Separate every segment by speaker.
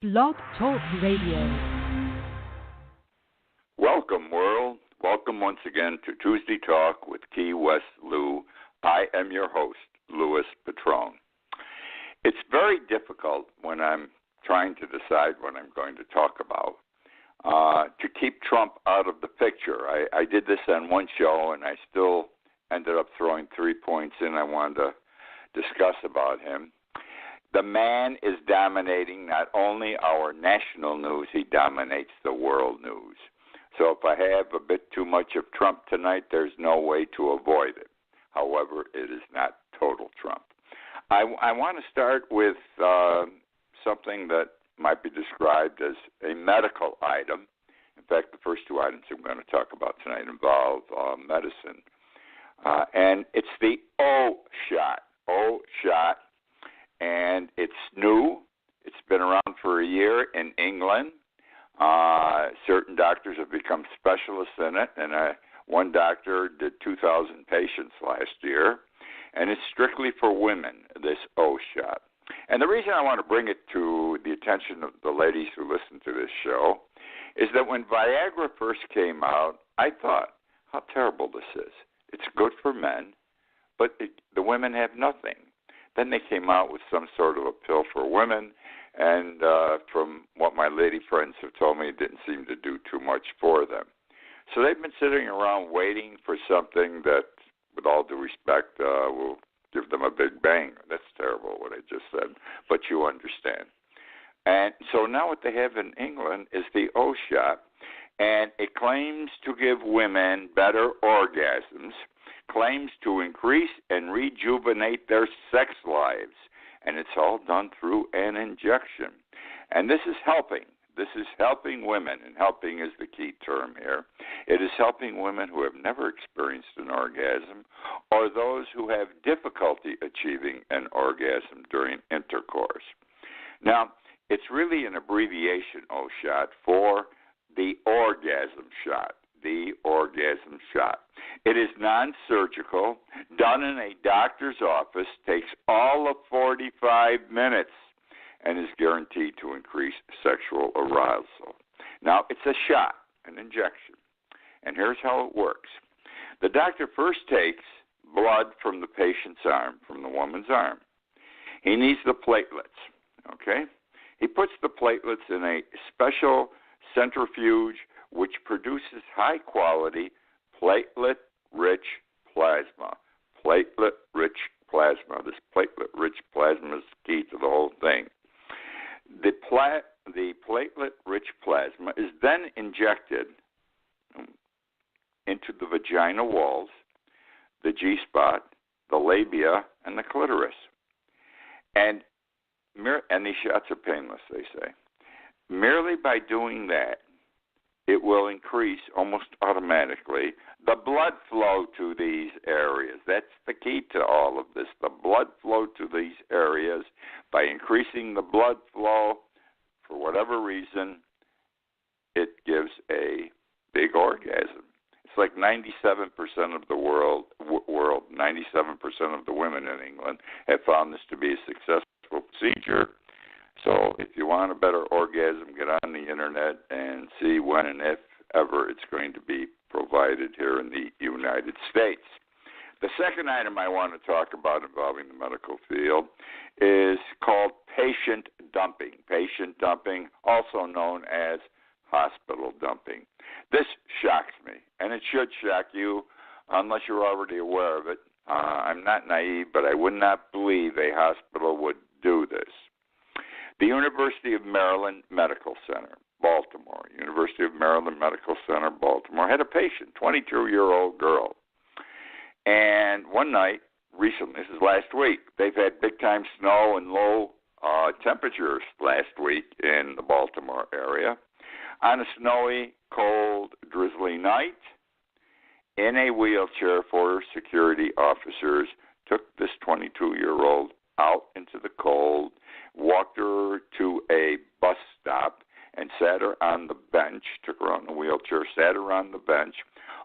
Speaker 1: Blog Talk Radio.
Speaker 2: Welcome, world. Welcome once again to Tuesday Talk with Key West Lou. I am your host, Louis Petrone. It's very difficult when I'm trying to decide what I'm going to talk about to keep Trump out of the picture. I did this on one show, and I still ended up throwing 3 points in I wanted to discuss about him. The man is dominating not only our national news, he dominates the world news. So if I have a bit too much of Trump tonight, there's no way to avoid it. However, it is not total Trump. I want to start with something that might be described as a medical item. In fact, the first two items I'm going to talk about tonight involve medicine. And it's the O shot. O shot. And it's new. It's been around for a year in England. Certain doctors have become specialists in it, and one doctor did 2,000 patients last year. And it's strictly for women, this O shot. And the reason I want to bring it to the attention of the ladies who listen to this show is that when Viagra first came out, I thought, how terrible this is. It's good for men, but the women have nothing. Then they came out with some sort of a pill for women, and from what my lady friends have told me, it didn't seem to do too much for them. So they've been sitting around waiting for something that, with all due respect, will give them a big bang. That's terrible what I just said, but you understand. And so now what they have in England is the O shot, and it claims to give women better orgasms, claims to increase and rejuvenate their sex lives, and it's all done through an injection. And this is helping. This is helping women, and helping is the key term here. It is helping women who have never experienced an orgasm or those who have difficulty achieving an orgasm during intercourse. Now, it's really an abbreviation, O shot, for the orgasm shot. The orgasm shot. It is non-surgical, done in a doctor's office, takes all of 45 minutes, and is guaranteed to increase sexual arousal. Now, it's a shot, an injection, and here's how it works. The doctor first takes blood from the patient's arm, from the woman's arm. He needs the platelets, okay? He puts the platelets in a special centrifuge which produces high-quality platelet-rich plasma. Platelet-rich plasma. This platelet-rich plasma is key to the whole thing. The platelet-rich plasma is then injected into the vagina walls, the G-spot, the labia, and the clitoris. And these shots are painless, they say. Merely by doing that, it will increase almost automatically the blood flow to these areas. That's the key to all of this, the blood flow to these areas. By increasing the blood flow, for whatever reason, it gives a big orgasm. It's like 97% of the world, 97% of the women in England have found this to be a successful procedure. So if you want a better orgasm, get on the Internet and see when and if ever it's going to be provided here in the United States. The second item I want to talk about involving the medical field is called patient dumping. Patient dumping, also known as hospital dumping. This shocks me, and it should shock you unless you're already aware of it. I'm not naive, but I would not believe a hospital would do this. The University of Maryland Medical Center, Baltimore, University of Maryland Medical Center, Baltimore, had a patient, 22-year-old girl. And one night, recently, this is last week, they've had big-time snow and low temperatures last week in the Baltimore area. On a snowy, cold, drizzly night, in a wheelchair, 4 security officers took this 22-year-old out into the cold, walked her to a bus stop, and sat her on the bench, took her out in a wheelchair, sat her on the bench.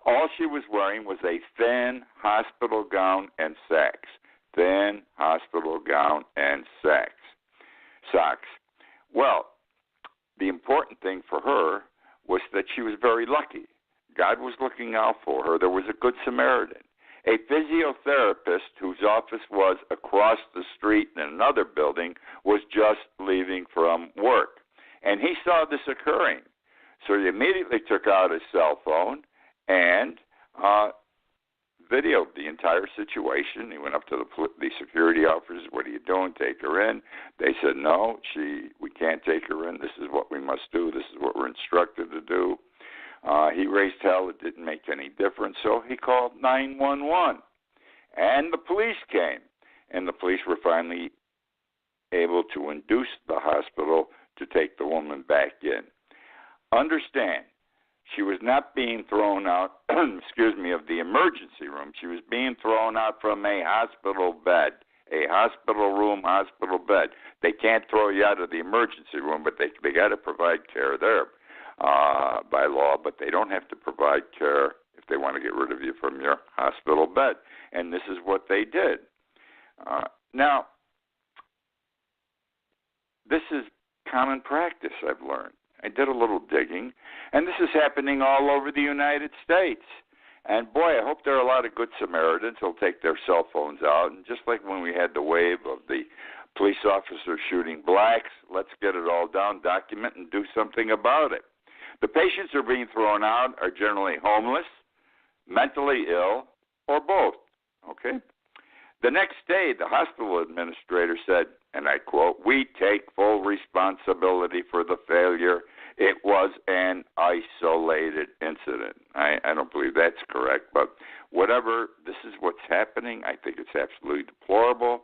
Speaker 2: All she was wearing was a thin hospital gown and socks. Thin hospital gown and socks. Well, the important thing for her was that she was very lucky. God was looking out for her. There was a good Samaritan. A physiotherapist whose office was across the street in another building was just leaving from work. And he saw this occurring. So he immediately took out his cell phone and videoed the entire situation. He went up to the security officers. What are you doing? Take her in. They said, no, we can't take her in. This is what we must do. This is what we're instructed to do. He raised hell. It didn't make any difference. So he called 911. And the police came. And the police were finally able to induce the hospital to take the woman back in. Understand, she was not being thrown out, of the emergency room. She was being thrown out from a hospital bed, a hospital room, hospital bed. They can't throw you out of the emergency room, but they got to provide care there by law, but they don't have to provide care if they want to get rid of you from your hospital bed. And this is what they did. Now, this is common practice, I've learned. I did a little digging, and this is happening all over the United States. And, boy, I hope there are a lot of good Samaritans who'll take their cell phones out. And just like when we had the wave of the police officers shooting blacks, let's get it all down, document, and do something about it. The patients who are being thrown out are generally homeless, mentally ill, or both, okay? The next day, the hospital administrator said, and I quote, "We take full responsibility for the failure. It was an isolated incident." I don't believe that's correct, but whatever, this is what's happening. I think it's absolutely deplorable.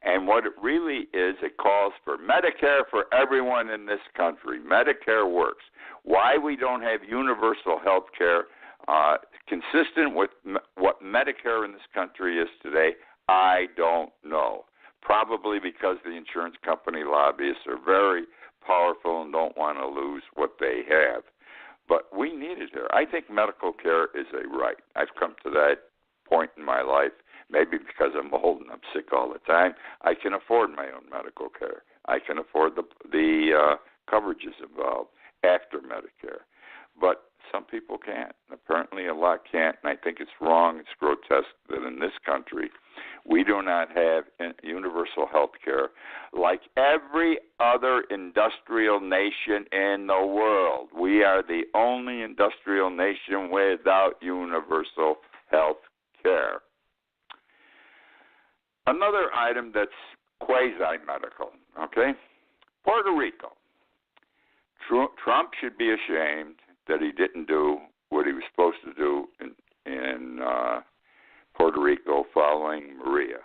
Speaker 2: And what it really is, it calls for Medicare for everyone in this country. Medicare works. Why we don't have universal health care consistent with what Medicare in this country is today, I don't know. Probably because the insurance company lobbyists are very powerful and don't want to lose what they have. But we need it here. I think medical care is a right. I've come to that point in my life, maybe because I'm old and I'm sick all the time. I can afford my own medical care. I can afford the coverages involved after Medicare. But some people can't. Apparently a lot can't, and I think it's wrong, it's grotesque that in this country we do not have universal health care like every other industrial nation in the world. We are the only industrial nation without universal health care. Another item that's quasi-medical, okay? Puerto Rico. Trump should be ashamed that he didn't do what he was supposed to do in Puerto Rico following Maria.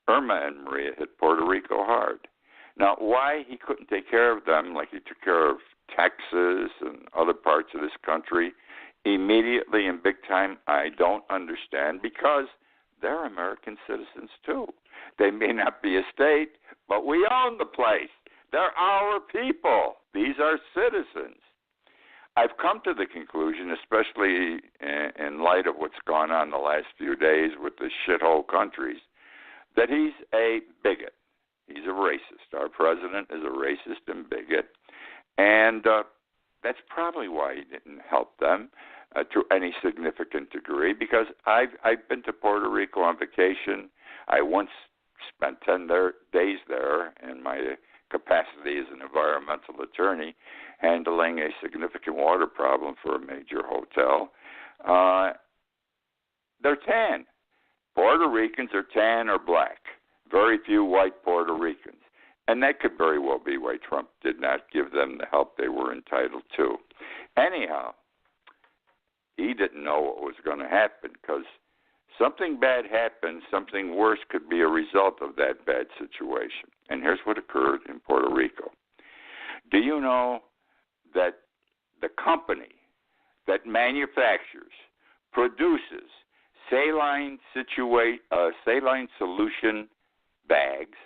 Speaker 2: Irma and Maria hit Puerto Rico hard. Now, why he couldn't take care of them like he took care of Texas and other parts of this country immediately and big time, I don't understand, because they're American citizens too. They may not be a state, but we own the place. They're our people. These are citizens. I've come to the conclusion, especially in light of what's gone on the last few days with the shithole countries, that he's a bigot. He's a racist. Our president is a racist and bigot. And that's probably why he didn't help them to any significant degree, because I've been to Puerto Rico on vacation. I once spent 10 days there in my capacity as an environmental attorney, handling a significant water problem for a major hotel. They're tan. Puerto Ricans are tan or black. Very few white Puerto Ricans. And that could very well be why Trump did not give them the help they were entitled to. Anyhow, he didn't know what was going to happen, because something bad happened, something worse could be a result of that bad situation. And here's what occurred in Puerto Rico. Do you know that the company that manufactures, produces saline solution bags,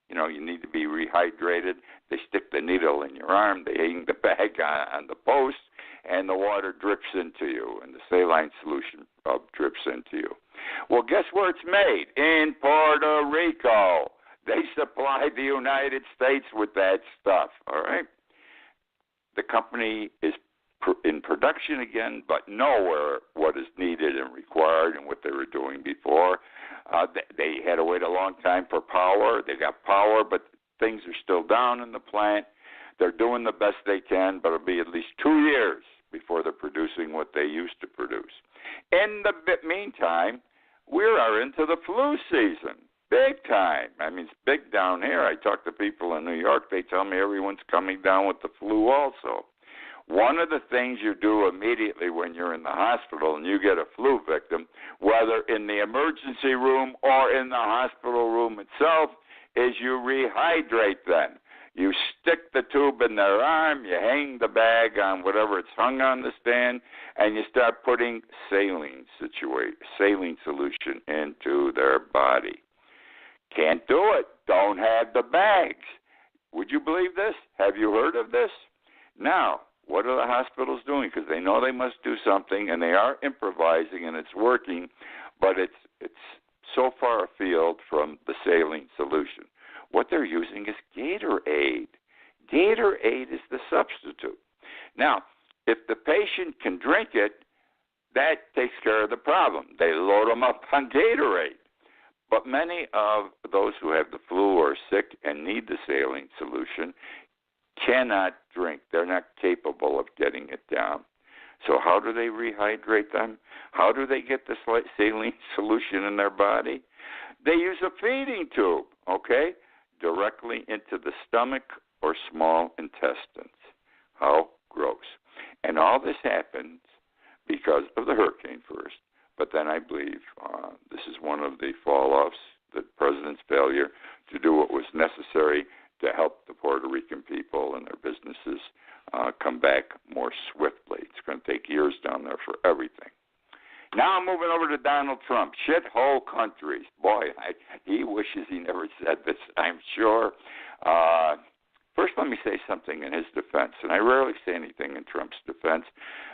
Speaker 2: you need to be rehydrated, they stick the needle in your arm, they hang the bag on the post, and the water drips into you, and the saline solution drips into you. Well, guess where it's made? In Puerto Rico. They supply the United States with that stuff, all right? the company is in production again, but nowhere what is needed and required and what they were doing before. They had to wait a long time for power. They got power, but things are still down in the plant. They're doing the best they can, but it'll be at least 2 years before they're producing what they used to produce. In the meantime, we are into the flu season, big time. I mean, it's big down here. I talk to people in New York. They tell me everyone's coming down with the flu also. One of the things you do immediately when you're in the hospital and you get a flu victim, whether in the emergency room or in the hospital room itself, is you rehydrate them. You stick the tube in their arm, you hang the bag on whatever it's hung on the stand, and you start putting saline solution into their body. Can't do it. Don't have the bags. Would you believe this? Have you heard of this? Now, what are the hospitals doing? Because they know they must do something, and they are improvising, and it's working, but it's so far afield from the saline solution. What they're using is Gatorade. Gatorade is the substitute. Now, if the patient can drink it, that takes care of the problem. They load them up on Gatorade. But many of those who have the flu or are sick and need the saline solution cannot drink. They're not capable of getting it down. So how do they rehydrate them? How do they get the saline solution in their body? They use a feeding tube, okay, directly into the stomach or small intestines. How gross. And all this happens because of the hurricane first. But then I believe this is one of the fall-offs, the president's failure to do what was necessary to help the Puerto Rican people and their businesses come back more swiftly. It's going to take years down there for everything. Now I'm moving over to Donald Trump. Shithole countries. Boy, he wishes he never said this, I'm sure. First, let me say something in his defense, and I rarely say anything in Trump's defense.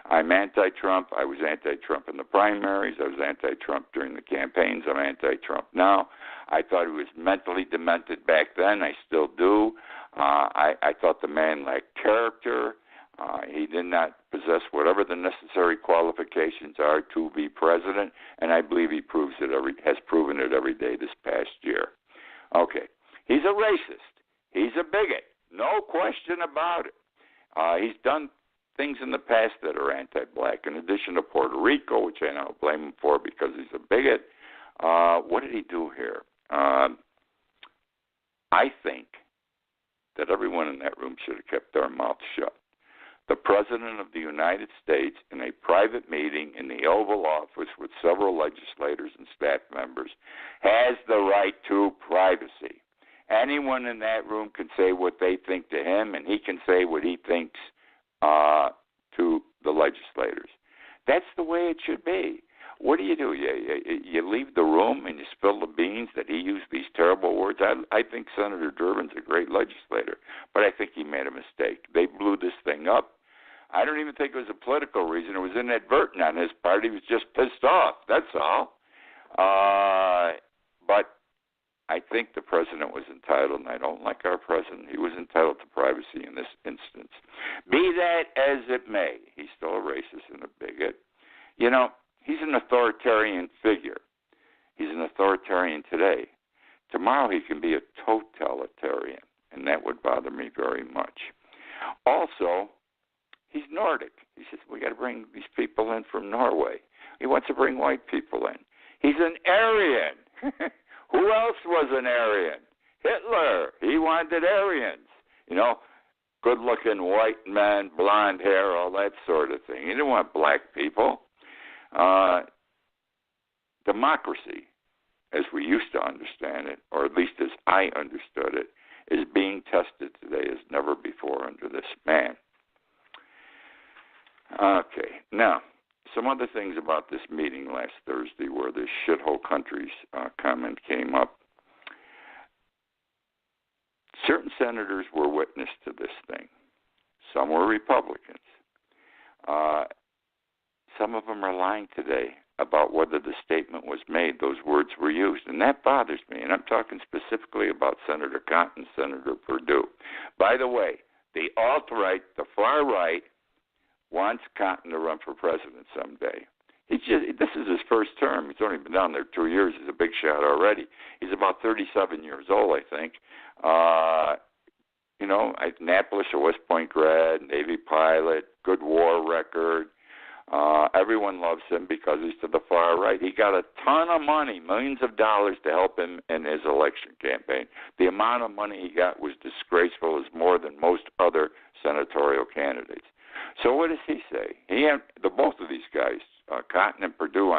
Speaker 2: I'm anti-Trump. I was anti-Trump in the primaries. I was anti-Trump during the campaigns. I'm anti-Trump now. I thought he was mentally demented back then. I still do. I thought the man lacked character. He did not possess whatever the necessary qualifications are to be president, and I believe he has proven it every day this past year. Okay, he's a racist. He's a bigot. No question about it. He's done things in the past that are anti-black. In addition to Puerto Rico, which I now blame him for because he's a bigot, what did he do here? I think that everyone in that room should have kept their mouth shut. The President of the United States, in a private meeting in the Oval Office with several legislators and staff members, has the right to privacy. Anyone in that room can say what they think to him, and he can say what he thinks to the legislators. That's the way it should be. What do? You leave the room and you spill the beans that he used these terrible words. I think Senator Durbin's a great legislator, but I think he made a mistake. They blew this thing up. I don't even think it was a political reason. It was inadvertent on his part. He was just pissed off. That's all. But I think the president was entitled, and I don't like our president, he was entitled to privacy in this instance. Be that as it may, he's still a racist and a bigot. You know, he's an authoritarian figure. He's an authoritarian today. Tomorrow he can be a totalitarian, and that would bother me very much. Also, he's Nordic. He says, we got to bring these people in from Norway. He wants to bring white people in. He's an Aryan. Who else was an Aryan? Hitler. He wanted Aryans. You know, good-looking white men, blonde hair, all that sort of thing. He didn't want black people. Democracy, as we used to understand it, or at least as I understood it, is being tested today as never before under this man. Okay, now, some other things about this meeting last Thursday where this shithole countries comment came up. Certain senators were witness to this thing. Some were Republicans. Some of them are lying today about whether the statement was made, those words were used, and that bothers me. And I'm talking specifically about Senator Cotton, Senator Perdue. By the way, The alt-right, the far right, wants Cotton to run for president someday. This is his first term. He's only been down there 2 years. He's a big shot already. He's about 37 years old, I think. Annapolis or West Point grad, Navy pilot, good war record. Everyone loves him because he's to the far right. He got a ton of money, millions of dollars, to help him in his election campaign. The amount of money he got was disgraceful. It's more than most other senatorial candidates. So what does he say? Both of these guys, Cotton and Perdue,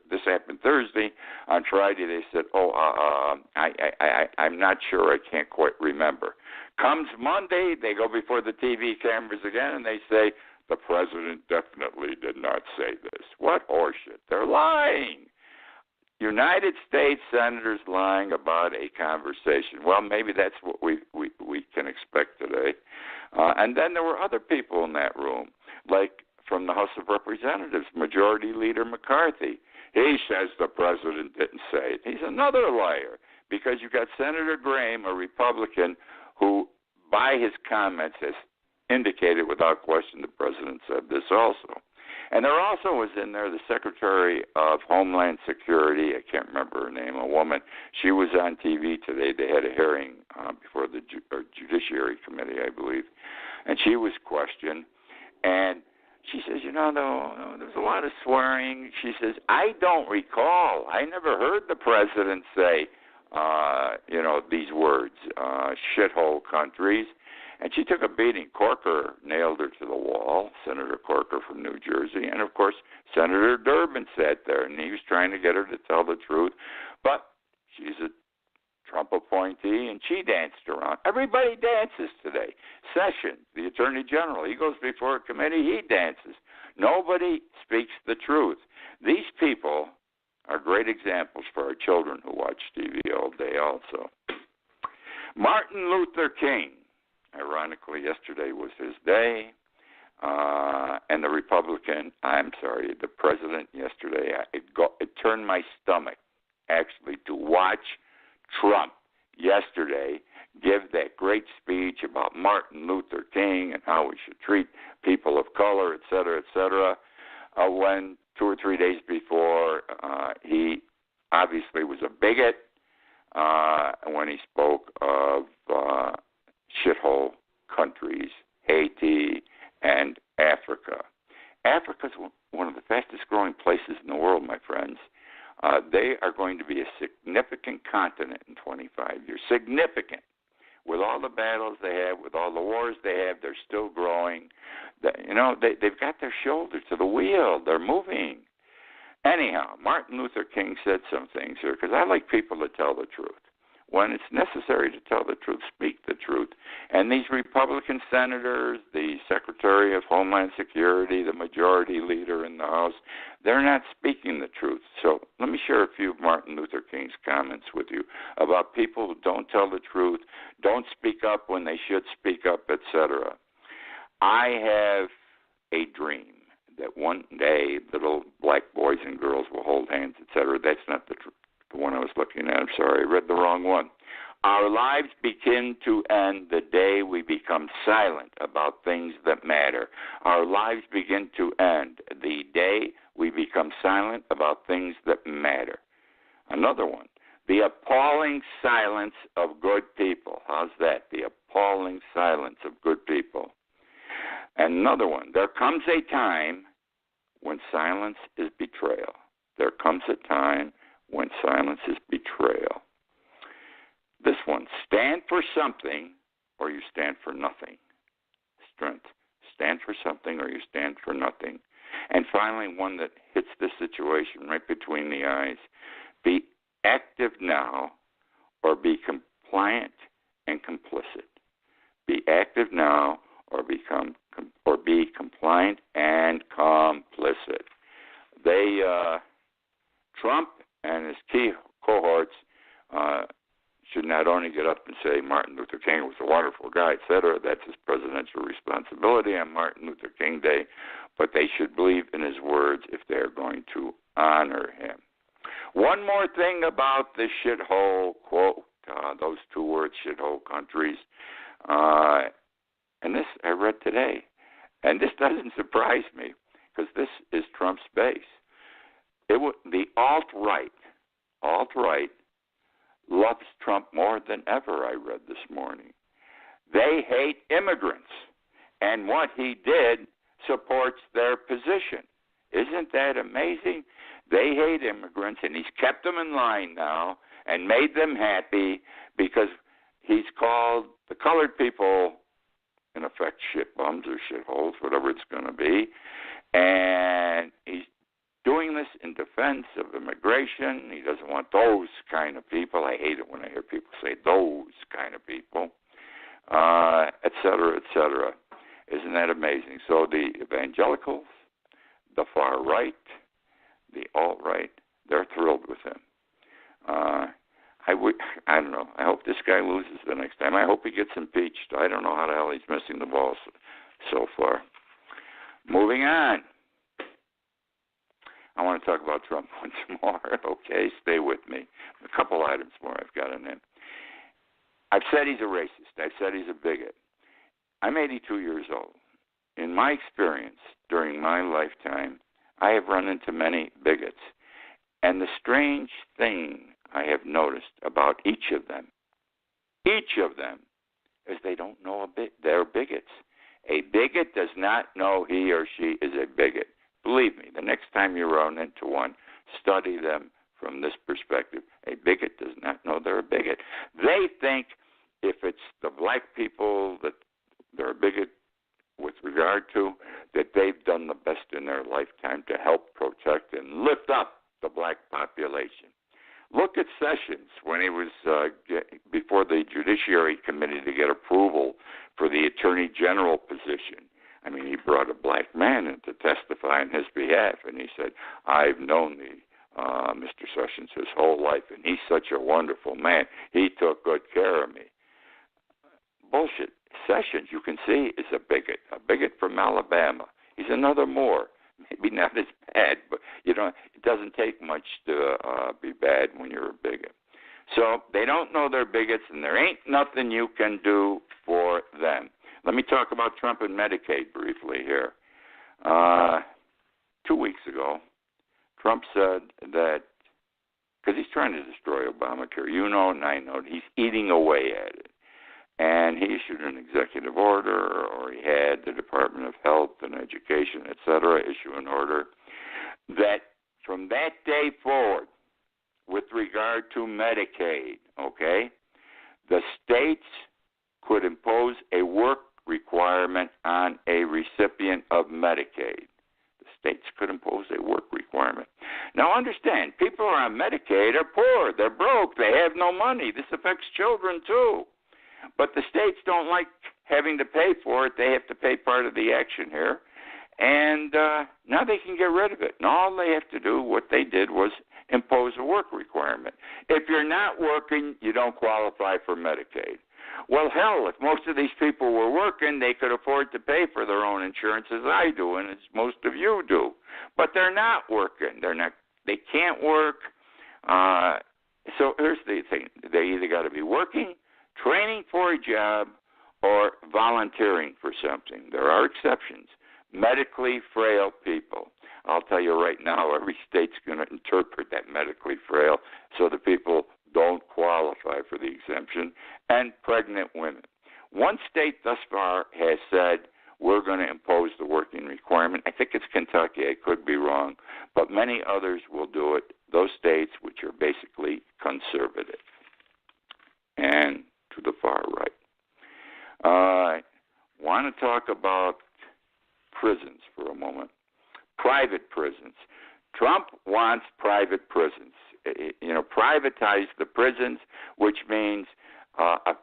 Speaker 2: this happened Thursday. On Friday they said, I'm not sure. I can't quite remember. Comes Monday, they go before the TV cameras again, and they say, the president definitely did not say this. What horseshit. They're lying. United States senators lying about a conversation. Well, maybe that's what we can expect today. And then there were other people in that room, like from the House of Representatives, Majority Leader McCarthy. He says the president didn't say it. He's another liar, because you got Senator Graham, a Republican, who by his comments has indicated without question the president said this also. And there also was in there the Secretary of Homeland Security. I can't remember her name, a woman. She was on TV today. They had a hearing before the Judiciary Committee, I believe. And she was questioned. And she says, there's a lot of swearing. She says, I don't recall. I never heard the president say, these words, shithole countries. And she took a beating. Corker nailed her to the wall, Senator Corker from New Jersey. And, of course, Senator Durbin sat there, and he was trying to get her to tell the truth. But she's a Trump appointee, and she danced around. Everybody dances today. Sessions, the Attorney General, he goes before a committee, he dances. Nobody speaks the truth. These people are great examples for our children who watch TV all day also. Martin Luther King. Ironically, yesterday was his day, and the president yesterday, it turned my stomach, actually, to watch Trump yesterday give that great speech about Martin Luther King and how we should treat people of color, et cetera, when 2 or 3 days before he obviously was a bigot when he spoke of shithole countries, Haiti, and Africa. Africa's one of the fastest growing places in the world, my friends. They are going to be a significant continent in 25 years. Significant. With all the battles they have, with all the wars they have, they're still growing. They've got their shoulder to the wheel. They're moving. Anyhow, Martin Luther King said some things here, because I like people to tell the truth. When it's necessary to tell the truth, speak the truth. And these Republican senators, the Secretary of Homeland Security, the Majority Leader in the House, they're not speaking the truth. So let me share a few of Martin Luther King's comments with you about people who don't tell the truth, don't speak up when they should speak up, etc. I have a dream that one day little black boys and girls will hold hands, etc. That's not the one I was looking at. I'm sorry, I read the wrong one. Our lives begin to end the day we become silent about things that matter. Our lives begin to end the day we become silent about things that matter. Another one. The appalling silence of good people. How's that? The appalling silence of good people. Another one. There comes a time when silence is betrayal. There comes a time when silence is betrayal. This one, stand for something or you stand for nothing. Strength. Stand for something or you stand for nothing. And finally, one that hits this situation right between the eyes. Be active now or be compliant and complicit. Be active now or be compliant and complicit. Trump and his key cohorts should not only get up and say Martin Luther King was a wonderful guy, etc. That's his presidential responsibility on Martin Luther King Day, but they should believe in his words if they're going to honor him. One more thing about the shithole quote, those two words, shithole countries. And this I read today. And this doesn't surprise me because this is Trump's base. The alt-right loves Trump more than ever, I read this morning. They hate immigrants, and what he did supports their position. Isn't that amazing? They hate immigrants, and he's kept them in line now and made them happy because he's called the colored people, in effect, shit bums or shitholes, whatever it's going to be. And he's doing this in defense of immigration. He doesn't want those kind of people. I hate it when I hear people say those kind of people, et cetera, et cetera. Isn't that amazing? So the evangelicals, the far right, the alt-right, they're thrilled with him. I don't know. I hope this guy loses the next time. I hope he gets impeached. I don't know how the hell he's missing the ball so far. Moving on. I want to talk about Trump once more. Okay, stay with me. A couple items more I've got in there. I've said he's a racist. I've said he's a bigot. I'm 82 years old. In my experience during my lifetime, I have run into many bigots. And the strange thing I have noticed about each of them is they don't know they're bigots. A bigot does not know he or she is a bigot. Believe me, the next time you run into one, study them from this perspective. A bigot does not know they're a bigot. They think if it's the black people that they're a bigot with regard to, that they've done the best in their lifetime to help protect and lift up the black population. Look at Sessions when he was before the Judiciary Committee to get approval for the Attorney General position. I mean, he brought a black man in to testify on his behalf, and he said, I've known Mr. Sessions his whole life, and he's such a wonderful man. He took good care of me. Bullshit. Sessions, you can see, is a bigot from Alabama. He's another Moore. Maybe not as bad, but, it doesn't take much to be bad when you're a bigot. So they don't know they're bigots, and there ain't nothing you can do for them. Let me talk about Trump and Medicaid briefly here. 2 weeks ago, Trump said that, because he's trying to destroy Obamacare, you know and I know, he's eating away at it. And he issued an executive order, or he had the Department of Health and Education, et cetera, issue an order that from that day forward, with regard to Medicaid, okay, the states could impose a work requirement on a recipient of Medicaid. The states could impose a work requirement. Now understand, people who are on Medicaid are poor. They're broke. They have no money. This affects children too. But the states don't like having to pay for it. They have to pay part of the action here. And now they can get rid of it. And all they have to do, what they did, was impose a work requirement. If you're not working, you don't qualify for Medicaid. Well, hell, if most of these people were working, they could afford to pay for their own insurance, as I do, and as most of you do. But they're not working. They can't work. So here's the thing. They either got to be working, training for a job, or volunteering for something. There are exceptions. Medically frail people. I'll tell you right now, every state's going to interpret that medically frail so that people don't qualify for the exemption, and pregnant women. One state thus far has said we're going to impose the working requirement. I think it's Kentucky. I could be wrong. But many others will do it, those states which are basically conservative and to the far right. Want to talk about prisons for a moment. Private prisons. Trump wants private prisons. Privatize the prisons, which means a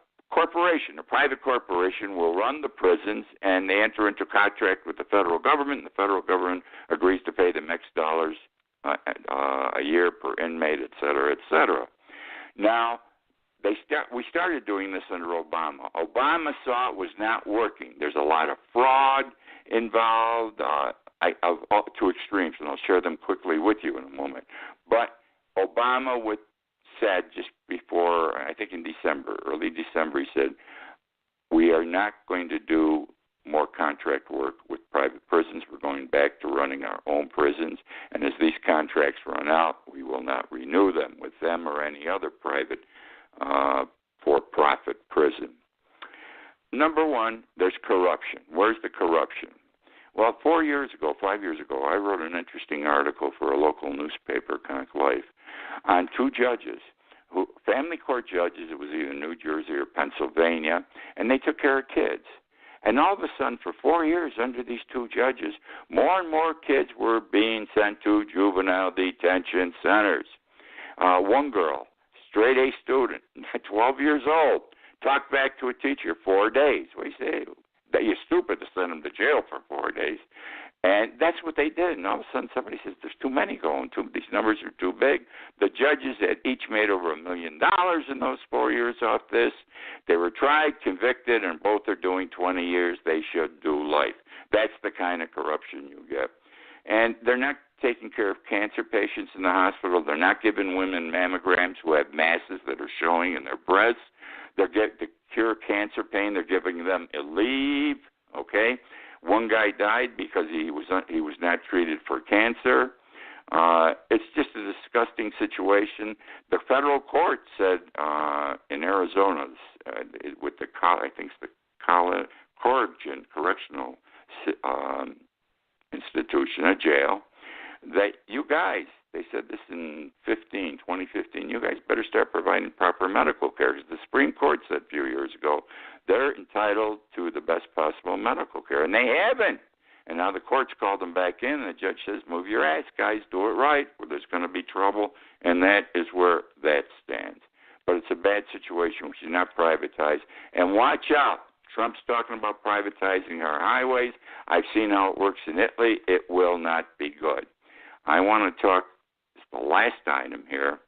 Speaker 2: private corporation will run the prisons, and they enter into contract with the federal government, and the federal government agrees to pay them X dollars a year per inmate, et cetera, et cetera. Now, we started doing this under Obama. Obama saw it was not working. There's a lot of fraud involved to extremes, and I'll share them quickly with you in a moment. But Obama said just before, I think in December, early December, he said, We are not going to do more contract work with private prisons. We're going back to running our own prisons. And as these contracts run out, we will not renew them with them or any other private for-profit prison. Number one, there's corruption. Where's the corruption? Well, 5 years ago, I wrote an interesting article for a local newspaper, Conch Life, on two judges, family court judges. It was either New Jersey or Pennsylvania, and they took care of kids. And all of a sudden, for 4 years under these two judges, more and more kids were being sent to juvenile detention centers. One girl, straight A student, 12 years old, talked back to a teacher 4 days. Well, you say, that you're stupid to send them to jail for 4 days. And that's what they did. And all of a sudden somebody says, there's too many going. These numbers are too big. The judges had each made over $1 million in those 4 years off this. They were tried, convicted, and both are doing 20 years. They should do life. That's the kind of corruption you get. And they're not taking care of cancer patients in the hospital. They're not giving women mammograms who have masses that are showing in their breasts. They're to cure cancer pain. They're giving them Aleve, okay? One guy died because he was not treated for cancer. It's just a disgusting situation. The federal court said in Arizona with the Correctional Institution, a jail, that you guys, they said this in 2015, you guys better start providing proper medical care. Because the Supreme Court said a few years ago they're entitled to the best possible medical care, and they haven't. And now the court's called them back in, and the judge says, move your ass, guys, do it right, or there's going to be trouble, and that is where that stands. But it's a bad situation. We should not privatize. And watch out. Trump's talking about privatizing our highways. I've seen how it works in Italy. It will not be good. I want to talk, it's the last item here,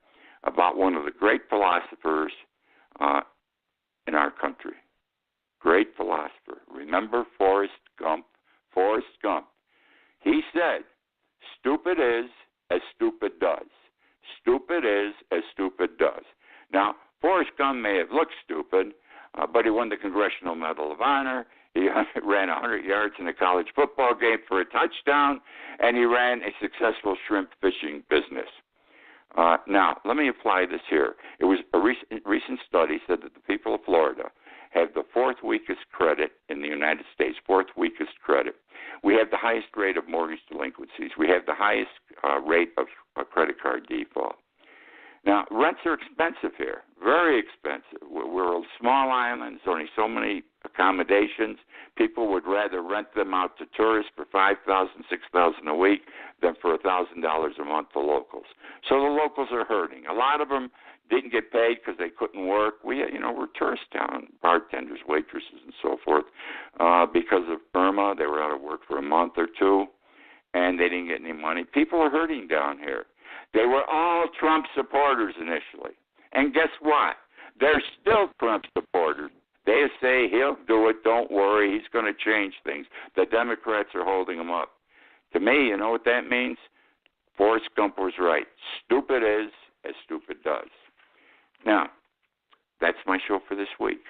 Speaker 2: about one of the great philosophers in our country. Great philosopher. Remember Forrest Gump? Forrest Gump. He said, stupid is as stupid does. Stupid is as stupid does. Now, Forrest Gump may have looked stupid, but he won the Congressional Medal of Honor. He ran 100 yards in a college football game for a touchdown, and he ran a successful shrimp fishing business. Now, let me apply this here. It was a recent study said that the people of Florida have the fourth weakest credit in the United States, fourth weakest credit. We have the highest rate of mortgage delinquencies. We have the highest rate of credit card default. Now, rents are expensive here, very expensive. We're a small island. There's only so many accommodations. People would rather rent them out to tourists for $5,000, $6,000 a week than for $1,000 a month to locals. So the locals are hurting. A lot of them didn't get paid because they couldn't work. We're a tourist town, bartenders, waitresses, and so forth. Because of Irma, they were out of work for a month or two, and they didn't get any money. People are hurting down here. They were all Trump supporters initially. And guess what? They're still Trump supporters. They say he'll do it, don't worry, he's going to change things. The Democrats are holding him up. To me, you know what that means? Forrest Gump was right. Stupid is as stupid does. Now, that's my show for this week.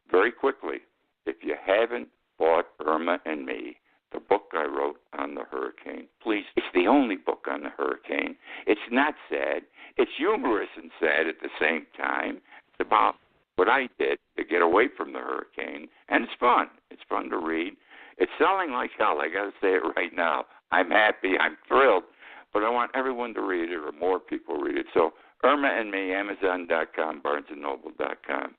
Speaker 2: Very quickly, if you haven't bought Irma and Me, the book I wrote on the hurricane, please. It's the only book on the hurricane. It's not sad. It's humorous and sad at the same time. It's about what I did to get away from the hurricane, and it's fun. It's fun to read. It's selling like hell. I got to say it right now. I'm happy. I'm thrilled. But I want everyone to read it, or more people read it. So Irma and Me, Amazon.com, BarnesandNoble.com.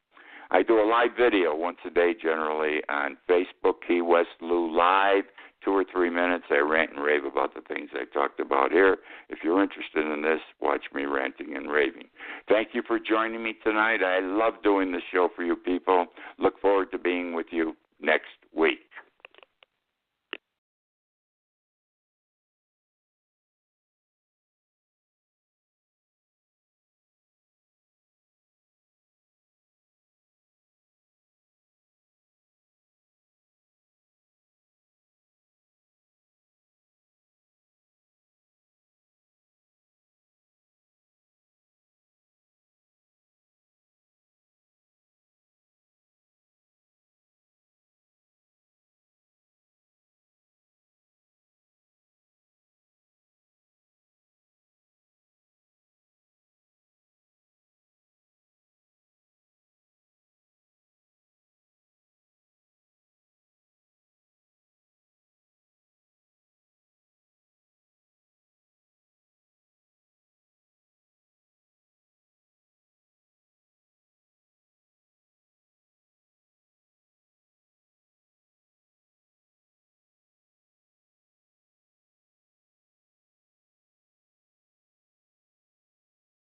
Speaker 2: I do a live video once a day generally on Facebook, Key West Lou Live, 2 or 3 minutes. I rant and rave about the things I talked about here. If you're interested in this, watch me ranting and raving. Thank you for joining me tonight. I love doing this show for you people. Look forward to being with you next week.